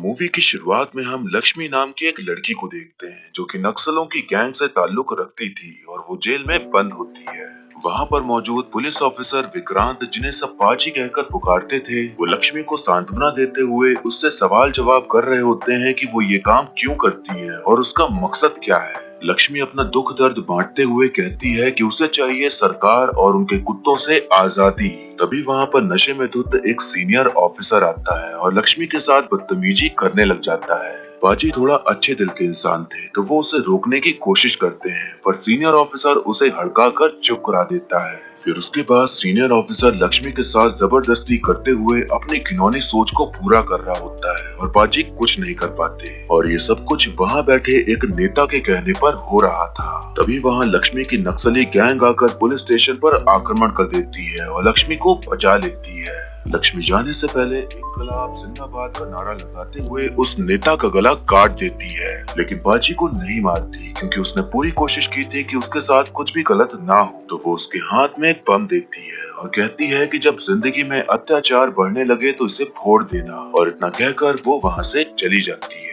Movie की शुरुआत में हम लक्ष्मी नाम की एक लड़की को देखते हैं जो कि नक्सलों की गैंग से ताल्लुक रखती थी और वो जेल में बंद होती है। वहाँ पर मौजूद पुलिस ऑफिसर विक्रांत, जिन्हें सब पाजी कहकर पुकारते थे, वो लक्ष्मी को सांत्वना देते हुए उससे सवाल जवाब कर रहे होते हैं कि वो ये काम क्यों करती है और उसका मकसद क्या है। लक्ष्मी अपना दुख दर्द बांटते हुए कहती है कि उसे चाहिए सरकार और उनके कुत्तों से आजादी। तभी वहाँ पर नशे में धुत एक सीनियर ऑफिसर आता है और लक्ष्मी के साथ बदतमीजी करने लग जाता है। पाजी थोड़ा अच्छे दिल के इंसान थे तो वो उसे रोकने की कोशिश करते हैं, पर सीनियर ऑफिसर उसे हड़काकर चुप करा देता है। फिर उसके बाद सीनियर ऑफिसर लक्ष्मी के साथ जबरदस्ती करते हुए अपनी घिनौनी सोच को पूरा कर रहा होता है और पाजी कुछ नहीं कर पाते। और ये सब कुछ वहाँ बैठे एक नेता के कहने पर हो रहा था। तभी वहाँ लक्ष्मी की नक्सली गैंग आकर पुलिस स्टेशन पर आक्रमण कर देती है और लक्ष्मी को बचा लेती है। लक्ष्मी जाने से पहले इनकलाब जिंदाबाद का नारा लगाते हुए उस नेता का गला काट देती है, लेकिन बाजी को नहीं मारती क्योंकि उसने पूरी कोशिश की थी कि उसके साथ कुछ भी गलत ना हो। तो वो उसके हाथ में एक बम देती है और कहती है कि जब जिंदगी में अत्याचार बढ़ने लगे तो इसे फोड़ देना, और इतना कहकर वो वहाँ से चली जाती है।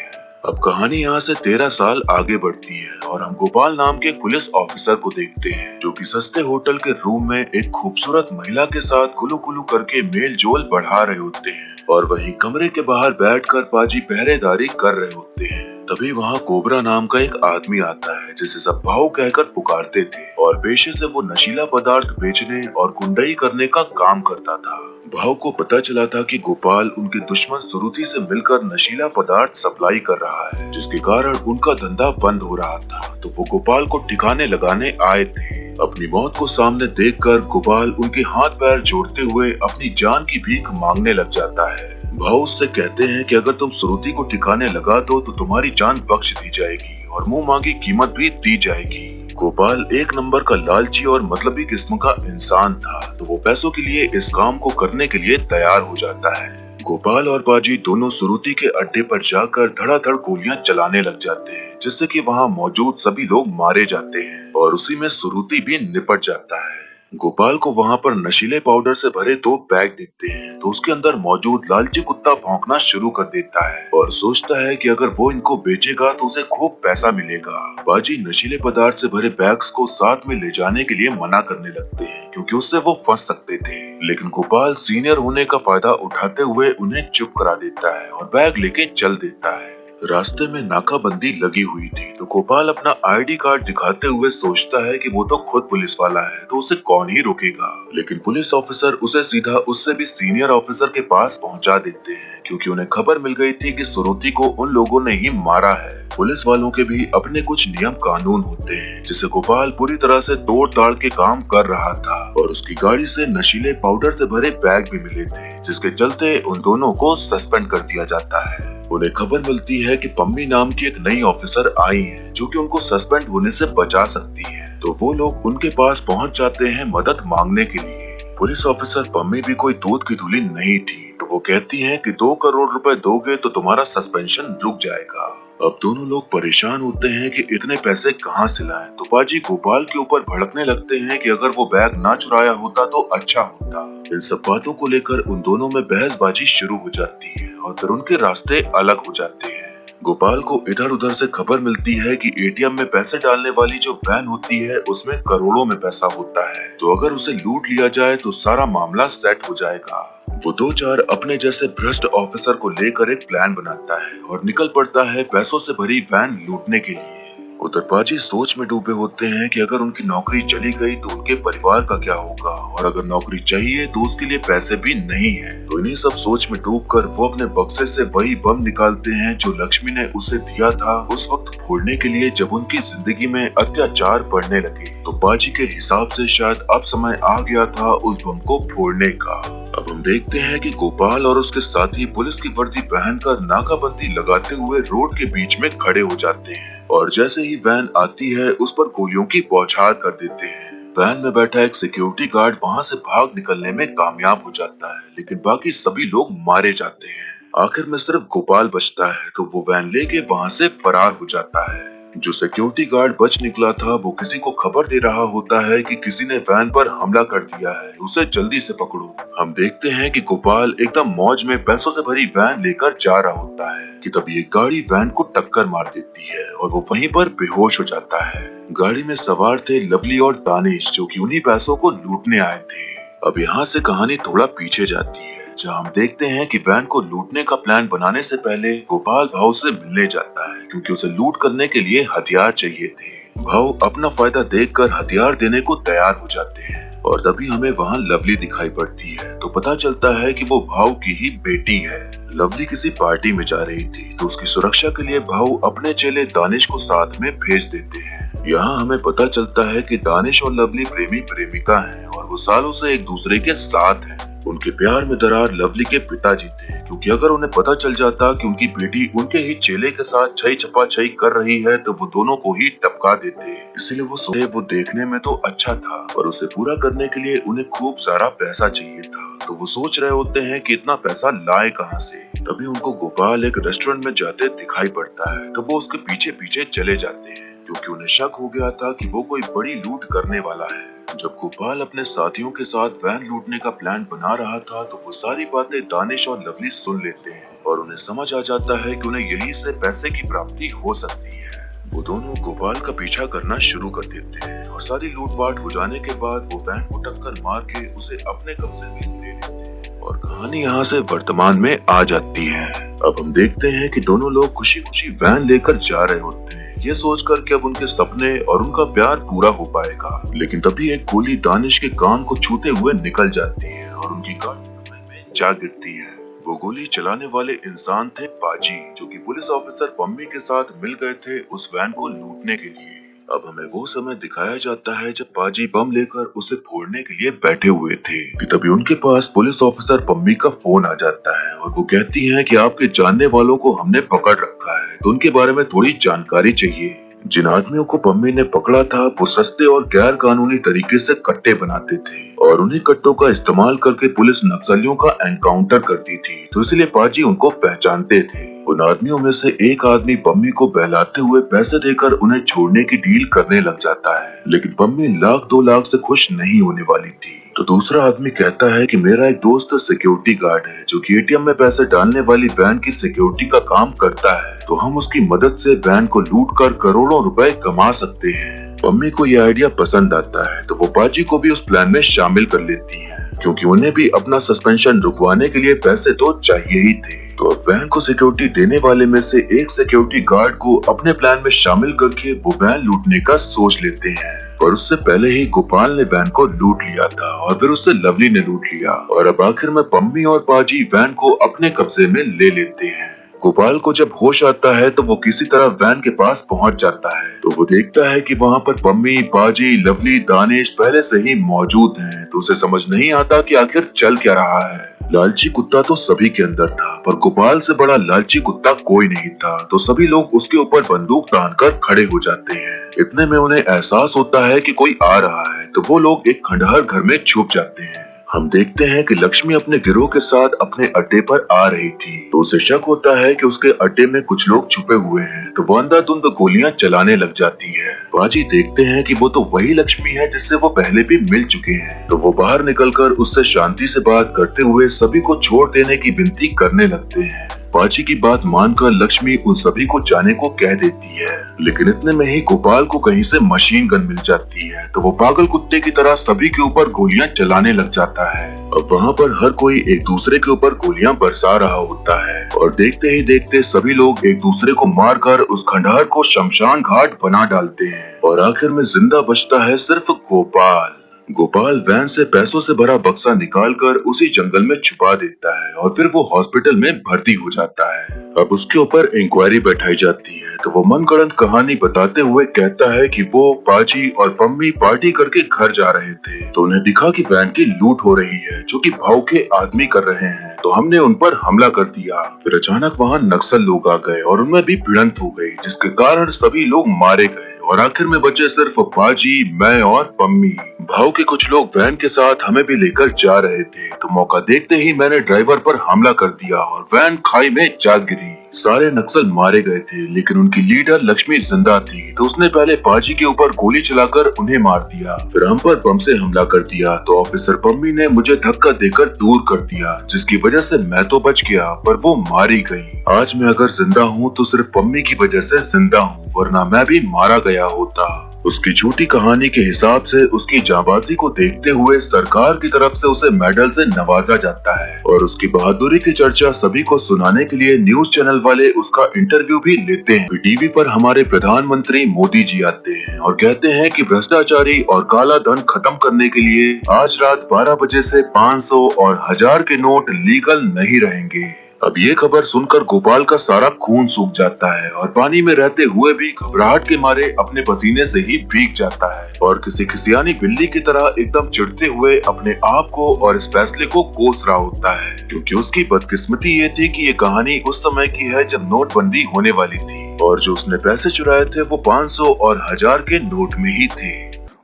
अब कहानी यहाँ से 13 साल आगे बढ़ती है और हम गोपाल नाम के पुलिस ऑफिसर को देखते हैं जो कि सस्ते होटल के रूम में एक खूबसूरत महिला के साथ कुलू कुलू करके मेल जोल बढ़ा रहे होते हैं, और वहीं कमरे के बाहर बैठकर पाजी पहरेदारी कर रहे होते हैं। तभी वहाँ कोबरा नाम का एक आदमी आता है जिसे सब भाऊ कहकर पुकारते थे, और पेशे से वो नशीला पदार्थ बेचने और गुंडाई करने का काम करता था। भाव को पता चला था कि गोपाल उनके दुश्मन सुरुचि से मिलकर नशीला पदार्थ सप्लाई कर रहा है, जिसके कारण उनका धंधा बंद हो रहा था। तो वो गोपाल को ठिकाने लगाने आए थे। अपनी मौत को सामने देखकर गोपाल उनके हाथ पैर जोड़ते हुए अपनी जान की भीख मांगने लग जाता है। भाव उससे कहते हैं कि अगर तुम सुरुचि को ठिकाने लगा दो तो तुम्हारी जान बख्श दी जाएगी और मुंह मांगी कीमत भी दी जाएगी। गोपाल एक नंबर का लालची और मतलबी किस्म का इंसान था, तो वो पैसों के लिए इस काम को करने के लिए तैयार हो जाता है। गोपाल और बाजी दोनों सुरुचि के अड्डे पर जाकर धड़ाधड़ गोलियां चलाने लग जाते हैं, जिससे कि वहां मौजूद सभी लोग मारे जाते हैं और उसी में सुरुचि भी निपट जाता है। गोपाल को वहां पर नशीले पाउडर से भरे 2 बैग दिखते हैं, तो उसके अंदर मौजूद लालची कुत्ता भौंकना शुरू कर देता है और सोचता है कि अगर वो इनको बेचेगा तो उसे खूब पैसा मिलेगा। बाजी नशीले पदार्थ से भरे बैग्स को साथ में ले जाने के लिए मना करने लगते हैं क्योंकि उससे वो फंस सकते थे, लेकिन गोपाल सीनियर होने का फायदा उठाते हुए उन्हें चुप करा देता है और बैग लेके चल देता है। रास्ते में नाकाबंदी लगी हुई थी, तो गोपाल अपना आईडी कार्ड दिखाते हुए सोचता है कि वो तो खुद पुलिस वाला है तो उसे कौन ही रोकेगा, लेकिन पुलिस ऑफिसर उसे सीधा उससे भी सीनियर ऑफिसर के पास पहुंचा देते हैं क्योंकि उन्हें खबर मिल गई थी कि सुरुचि को उन लोगों ने ही मारा है। पुलिस वालों के भी अपने कुछ नियम कानून होते हैं जिसे गोपाल पूरी तरह से तोड़ ताड़ के काम कर रहा था, और उसकी गाड़ी से नशीले पाउडर से भरे बैग भी मिले थे, जिसके चलते उन दोनों को सस्पेंड कर दिया जाता है। उन्हें खबर मिलती है कि पम्मी नाम की एक नई ऑफिसर आई है जो कि उनको सस्पेंड होने से बचा सकती है, तो वो लोग उनके पास पहुंच जाते हैं मदद मांगने के लिए। पुलिस ऑफिसर पम्मी भी कोई दूध की धुली नहीं थी, तो वो कहती हैं कि 2 करोड़ रुपए दोगे तो तुम्हारा सस्पेंशन रुक जाएगा। अब दोनों लोग परेशान होते हैं कि इतने पैसे कहाँ से लाएं, तो पाजी गोपाल के ऊपर भड़कने लगते हैं कि अगर वो बैग ना चुराया होता तो अच्छा होता। इन सब बातों को लेकर उन दोनों में बहसबाजी शुरू हो जाती है और फिर उनके रास्ते अलग हो जाते हैं। गोपाल को इधर उधर से खबर मिलती है कि एटीएम में पैसे डालने वाली जो वैन होती है उसमें करोड़ों में पैसा होता है, तो अगर उसे लूट लिया जाए तो सारा मामला सेट हो जाएगा। वो 2-4 अपने जैसे भ्रष्ट ऑफिसर को लेकर एक प्लान बनाता है और निकल पड़ता है पैसों से भरी वैन लूटने के लिए। उधर पाजी सोच में डूबे होते हैं कि अगर उनकी नौकरी चली गई तो उनके परिवार का क्या होगा, और अगर नौकरी चाहिए तो उसके लिए पैसे भी नहीं है। तो इन्हीं सब सोच में डूबकर वो अपने बक्से से वही बम निकालते हैं जो लक्ष्मी ने उसे दिया था उस वक्त फोड़ने के लिए जब उनकी जिंदगी में अत्याचार बढ़ने लगे। तो पाजी के हिसाब से शायद अब समय आ गया था उस बम को फोड़ने का। अब हम देखते हैं कि गोपाल और उसके साथी पुलिस की वर्दी पहनकर नाकाबंदी लगाते हुए रोड के बीच में खड़े हो जाते हैं, और जैसे ही वैन आती है उस पर गोलियों की बौछार कर देते हैं। वैन में बैठा एक सिक्योरिटी गार्ड वहां से भाग निकलने में कामयाब हो जाता है, लेकिन बाकी सभी लोग मारे जाते हैं। आखिर में सिर्फ गोपाल बचता है, तो वो वैन लेके वहां से फरार हो जाता है। जो सिक्योरिटी गार्ड बच निकला था वो किसी को खबर दे रहा होता है कि किसी ने वैन पर हमला कर दिया है, उसे जल्दी से पकड़ो। हम देखते हैं कि गोपाल एकदम मौज में पैसों से भरी वैन लेकर जा रहा होता है कि तभी एक गाड़ी वैन को टक्कर मार देती है और वो वहीं पर बेहोश हो जाता है। गाड़ी में सवार थे लवली और दानिश, जो कि उन्हीं पैसों को लूटने आए थे। अब यहाँ से कहानी थोड़ा पीछे जाती है, जहाँ हम देखते हैं कि वैन को लूटने का प्लान बनाने से पहले गोपाल भाऊ से मिलने जाता है, क्योंकि उसे लूट करने के लिए हथियार चाहिए थे। भाऊ अपना फायदा देखकर हथियार देने को तैयार हो जाते हैं और तभी हमें वहाँ लवली दिखाई पड़ती है, तो पता चलता है कि वो भाऊ की ही बेटी है। लवली किसी पार्टी में जा रही थी, तो उसकी सुरक्षा के लिए भाऊ अपने चेले दानिश को साथ में भेज देते हैं। यहाँ हमें पता चलता है कि दानिश और लवली प्रेमी प्रेमिका हैं और वो सालों से एक दूसरे के साथ हैं। उनके प्यार में दरार लवली के पिताजी थे, क्योंकि अगर उन्हें पता चल जाता कि उनकी बेटी उनके ही चेले के साथ छई छपाछई कर रही है तो वो दोनों को ही टपका देते। इसलिए वो देखने में तो अच्छा था, पर उसे पूरा करने के लिए उन्हें खूब सारा पैसा चाहिए था। तो वो सोच रहे होते हैं कि इतना पैसा लाए कहाँ से। तभी उनको गोपाल एक रेस्टोरेंट में जाते दिखाई पड़ता है, तो वो उसके पीछे पीछे चले जाते हैं, क्योंकि उन्हें शक हो गया था कि वो कोई बड़ी लूट करने वाला है। जब गोपाल अपने साथियों के साथ वैन लूटने का प्लान बना रहा था, तो वो सारी बातें दानिश और लवली सुन लेते हैं और उन्हें समझ आ जाता है कि उन्हें यहीं से पैसे की प्राप्ति हो सकती है। वो दोनों गोपाल का पीछा करना शुरू कर देते हैं और सारी लूटपाट हो जाने के बाद वो वैन को टक्कर मार के उसे अपने कब्जे में ले लेते हैं और कहानी यहाँ से वर्तमान में आ जाती है। अब हम देखते हैं कि दोनों लोग खुशी खुशी वैन लेकर जा रहे होते हैं, ये सोचकर कि अब उनके सपने और उनका प्यार पूरा हो पाएगा। लेकिन तभी एक गोली दानिश के कान को छूते हुए निकल जाती है और उनकी गाड़ी में जा गिरती है। वो गोली चलाने वाले इंसान थे पाजी, जो कि पुलिस ऑफिसर पम्मी के साथ मिल गए थे उस वैन को लूटने के लिए। अब हमें वो समय दिखाया जाता है जब पाजी बम लेकर उसे फोड़ने के लिए बैठे हुए थे कि तभी उनके पास पुलिस ऑफिसर पम्मी का फोन आ जाता है और वो कहती हैं कि आपके जानने वालों को हमने पकड़ रखा है, तो उनके बारे में थोड़ी जानकारी चाहिए। जिन आदमियों को पम्मी ने पकड़ा था वो सस्ते और गैर कानूनी तरीके से कट्टे बनाते थे और उन्हीं कट्टों का इस्तेमाल करके पुलिस नक्सलियों का एनकाउंटर करती थी, तो इसलिए पाजी उनको पहचानते थे। उन आदमियों में से एक आदमी पम्मी को बहलाते हुए पैसे देकर उन्हें छोड़ने की डील करने लग जाता है, लेकिन पम्मी 1-2 लाख से खुश नहीं होने वाली थी। तो दूसरा आदमी कहता है कि मेरा एक दोस्त सिक्योरिटी गार्ड है, जो कि एटीएम में पैसे डालने वाली वैन की सिक्योरिटी का काम करता है, तो हम उसकी मदद से वैन को लूट कर करोड़ों रुपए कमा सकते हैं। पम्मी को यह आइडिया पसंद आता है, तो वो पाजी को भी उस प्लान में शामिल कर लेती है, क्योंकि उन्हें भी अपना सस्पेंशन रुकवाने के लिए पैसे तो चाहिए ही थे। तो अब वैन को सिक्योरिटी देने वाले में से एक सिक्योरिटी गार्ड को अपने प्लान में शामिल करके वो वैन लूटने का सोच लेते हैं, पर उससे पहले ही गोपाल ने वैन को लूट लिया था और फिर उससे लवली ने लूट लिया और अब आखिर में पम्मी और पाजी वैन को अपने कब्जे में ले लेते हैं। गोपाल को जब होश आता है तो वो किसी तरह वैन के पास पहुंच जाता है, तो वो देखता है कि वहाँ पर पम्मी, पाजी, लवली, दानिश पहले से ही मौजूद हैं, तो उसे समझ नहीं आता कि आखिर चल क्या रहा है। लालची कुत्ता तो सभी के अंदर था, पर गोपाल से बड़ा लालची कुत्ता कोई नहीं था, तो सभी लोग उसके ऊपर बंदूक तानकर खड़े हो जाते हैं। इतने में उन्हें एहसास होता है कि कोई आ रहा है, तो वो लोग एक खंडहर घर में छुप जाते हैं। हम देखते हैं कि लक्ष्मी अपने गिरोह के साथ अपने अड्डे पर आ रही थी, तो उसे शक होता है कि उसके अड्डे में कुछ लोग छुपे हुए हैं, तो वो अंधाधुंध गोलियां चलाने लग जाती है। बाजी देखते हैं कि वो तो वही लक्ष्मी है जिससे वो पहले भी मिल चुके हैं, तो वो बाहर निकलकर उससे शांति से बात करते हुए सभी को छोड़ देने की विनती करने लगते हैं। बाजी की बात मानकर लक्ष्मी उन सभी को जाने को कह देती है, लेकिन इतने में ही गोपाल को कहीं से मशीन गन मिल जाती है, तो वो पागल कुत्ते की तरह सभी के ऊपर गोलियां चलाने लग जाता है। अब वहाँ पर हर कोई एक दूसरे के ऊपर गोलियां बरसा रहा होता है और देखते ही देखते सभी लोग एक दूसरे को मारकर उस खंडहर को शमशान घाट बना डालते हैं और आखिर में जिंदा बचता है सिर्फ गोपाल। गोपाल वैन से पैसों से भरा बक्सा निकालकर उसी जंगल में छुपा देता है और फिर वो हॉस्पिटल में भर्ती हो जाता है। अब उसके ऊपर इंक्वायरी बैठाई जाती है, तो वो मनगढ़ंत कहानी बताते हुए कहता है कि वो, पाजी और पम्मी पार्टी करके घर जा रहे थे, तो उन्हें दिखा कि वैन की लूट हो रही है जो कि भाव के आदमी कर रहे हैं, तो हमने उन पर हमला कर दिया। फिर अचानक वहाँ नक्सल लोग आ गए और उनमें भी भिड़ंत हो गई, जिसके कारण सभी लोग मारे गए और आखिर में बचे सिर्फ पाजी, मैं और पम्मी। भाव के कुछ लोग वैन के साथ हमें भी लेकर जा रहे थे, तो मौका देखते ही मैंने ड्राइवर पर हमला कर दिया और वैन खाई में जा गिरी। सारे नक्सल मारे गए थे, लेकिन उनकी लीडर लक्ष्मी जिंदा थी। तो उसने पहले पाजी के ऊपर गोली चलाकर उन्हें मार दिया, फिर हम पर बम से हमला कर दिया। तो ऑफिसर पम्मी ने मुझे धक्का देकर दूर कर दिया, जिसकी वजह से मैं तो बच गया, पर वो मारी गई। आज मैं अगर जिंदा हूँ तो सिर्फ पम्मी की वजह से जिंदा हूँ, वरना मैं भी मारा गया होता। उसकी झूठी कहानी के हिसाब से उसकी जांबाजी को देखते हुए सरकार की तरफ से उसे मेडल से नवाजा जाता है, और उसकी बहादुरी की चर्चा सभी को सुनाने के लिए न्यूज चैनल वाले उसका इंटरव्यू भी लेते हैं। टीवी पर हमारे प्रधानमंत्री मोदी जी आते हैं और कहते हैं कि भ्रष्टाचारी और काला धन खत्म करने के लिए आज रात 12 बजे से 500 और 1000 के नोट लीगल नहीं रहेंगे। अब ये खबर सुनकर गोपाल का सारा खून सूख जाता है और पानी में रहते हुए भी घबराहट के मारे अपने पसीने से ही भीग जाता है, और किसी खिसियानी बिल्ली की तरह एकदम चिढ़ते हुए अपने आप को और इस फैसले को कोस रहा होता है, क्योंकि उसकी बदकिस्मती ये थी कि ये कहानी उस समय की है जब नोटबंदी होने वाली थी, और जो उसने पैसे चुराए थे वो 500 और 1000 के नोट में ही थे।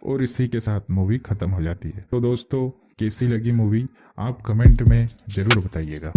और इसी के साथ मूवी खत्म हो जाती है। तो दोस्तों, कैसी लगी मूवी आप कमेंट में जरूर बताइएगा।